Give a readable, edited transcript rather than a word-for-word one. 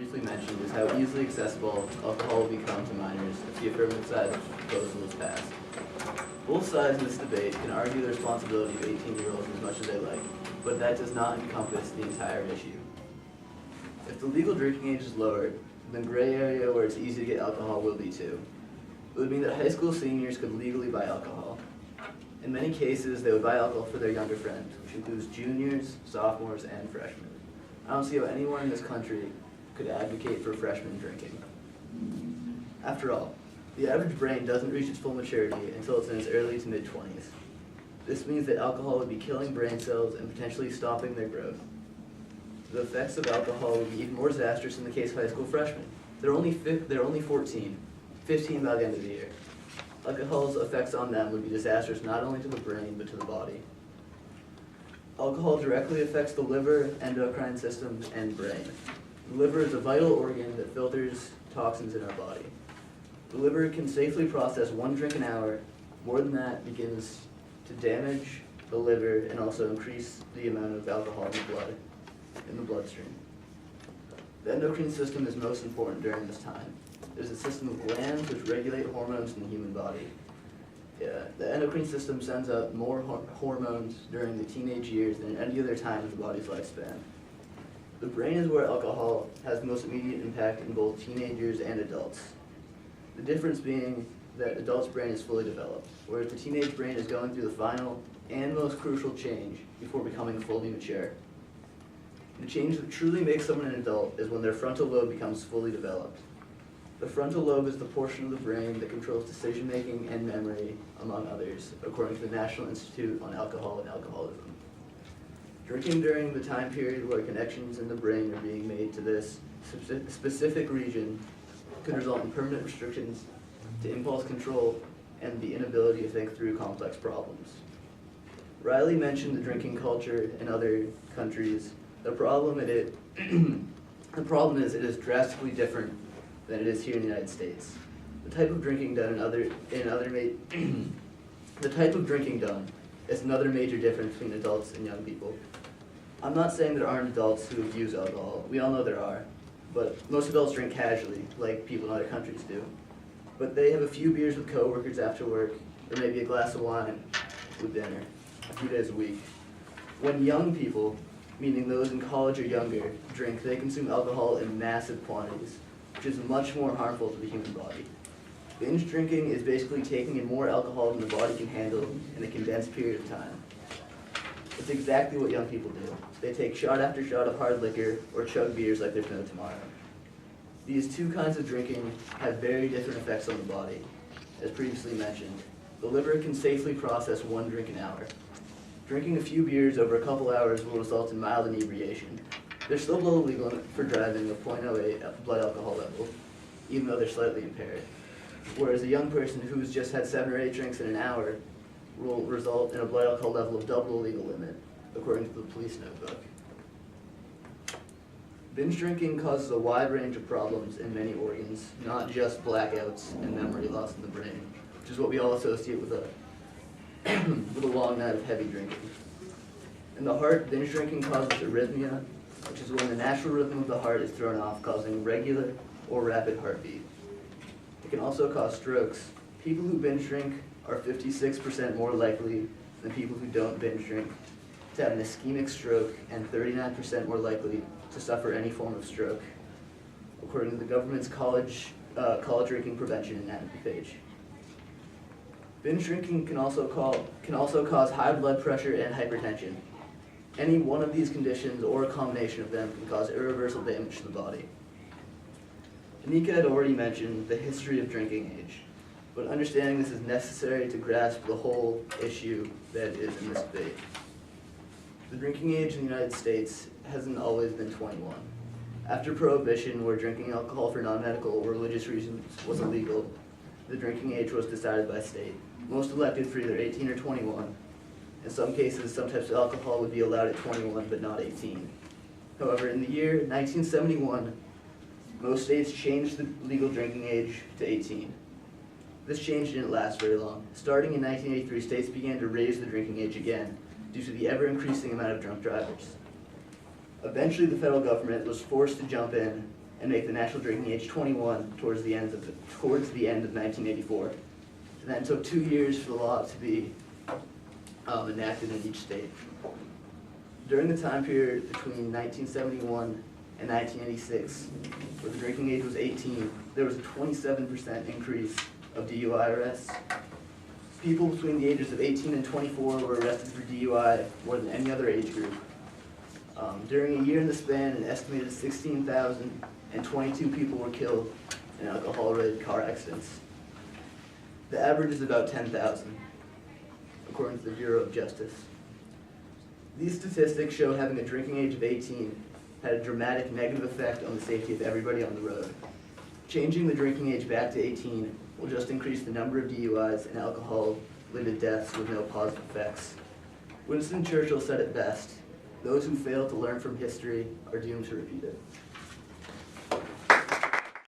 briefly mentioned is how easily accessible alcohol will become to minors if the affirmative side of the proposal is passed. Both sides in this debate can argue the responsibility of 18-year-olds as much as they like, but that does not encompass the entire issue. If the legal drinking age is lowered, then gray area where it's easy to get alcohol will be too. It would mean that high school seniors could legally buy alcohol. In many cases, they would buy alcohol for their younger friends, which includes juniors, sophomores, and freshmen. I don't see how anyone in this country could advocate for freshmen drinking. After all, the average brain doesn't reach its full maturity until it's in its early to mid-20s. This means that alcohol would be killing brain cells and potentially stopping their growth. The effects of alcohol would be even more disastrous in the case of high school freshmen. They're only 14, 15 by the end of the year. Alcohol's effects on them would be disastrous not only to the brain, but to the body. Alcohol directly affects the liver, endocrine system, and brain. The liver is a vital organ that filters toxins in our body. The liver can safely process 1 drink an hour. More than that begins to damage the liver and also increase the amount of alcohol in the bloodstream. The endocrine system is most important during this time. There's a system of glands which regulate hormones in the human body. The endocrine system sends out more hormones during the teenage years than any other time in the body's lifespan. The brain is where alcohol has the most immediate impact in both teenagers and adults. The difference being that adults' brain is fully developed, whereas the teenage brain is going through the final and most crucial change before becoming fully mature. The change that truly makes someone an adult is when their frontal lobe becomes fully developed. The frontal lobe is the portion of the brain that controls decision-making and memory, among others, according to the National Institute on Alcohol and Alcoholism. Drinking during the time period where connections in the brain are being made to this specific region could result in permanent restrictions to impulse control and the inability to think through complex problems. Riley mentioned the drinking culture in other countries. The problem is it is drastically different than it is here in the United States. The type of drinking done is another major difference between adults and young people. I'm not saying there aren't adults who abuse alcohol. We all know there are. But most adults drink casually, like people in other countries do. But they have a few beers with coworkers after work, or maybe a glass of wine with dinner, a few days a week. When young people, meaning those in college or younger, drink, they consume alcohol in massive quantities, which is much more harmful to the human body. Binge drinking is basically taking in more alcohol than the body can handle in a condensed period of time. It's exactly what young people do. They take shot after shot of hard liquor or chug beers like there's no tomorrow. These two kinds of drinking have very different effects on the body. As previously mentioned, the liver can safely process 1 drink an hour. Drinking a few beers over a couple hours will result in mild inebriation. They're still below the legal limit for driving of 0.08 blood alcohol level, even though they're slightly impaired. Whereas a young person who's just had 7 or 8 drinks in an hour will result in a blood alcohol level of double the legal limit, according to the police notebook. Binge drinking causes a wide range of problems in many organs, not just blackouts and memory loss in the brain, which is what we all associate with a long night of heavy drinking. In the heart, binge drinking causes arrhythmia, which is when the natural rhythm of the heart is thrown off, causing regular or rapid heartbeat. It can also cause strokes. People who binge drink are 56% more likely than people who don't binge drink to have an ischemic stroke and 39% more likely to suffer any form of stroke, according to the government's college drinking prevention anatomy page. Binge drinking can also cause high blood pressure and hypertension. Any one of these conditions or a combination of them can cause irreversible damage to the body. Anika had already mentioned the history of drinking age, but understanding this is necessary to grasp the whole issue that is in this debate. The drinking age in the United States hasn't always been 21. After Prohibition, where drinking alcohol for non-medical or religious reasons was illegal, the drinking age was decided by state. Most elected for either 18 or 21. In some cases, some types of alcohol would be allowed at 21 but not 18. However, in the year 1971, most states changed the legal drinking age to 18. This change didn't last very long. Starting in 1983, states began to raise the drinking age again due to the ever-increasing amount of drunk drivers. Eventually, the federal government was forced to jump in and make the national drinking age 21 towards the end of 1984. And then it took 2 years for the law to be enacted in each state. During the time period between 1971 and 1986, where the drinking age was 18, there was a 27% increase of DUI arrests. People between the ages of 18 and 24 were arrested for DUI more than any other age group. During a year in the span, an estimated 16,022 people were killed in alcohol-related car accidents. The average is about 10,000, according to the Bureau of Justice. These statistics show having a drinking age of 18 had a dramatic negative effect on the safety of everybody on the road. Changing the drinking age back to 18 will just increase the number of DUIs and alcohol-related deaths with no positive effects. Winston Churchill said it best: "Those who fail to learn from history are doomed to repeat it."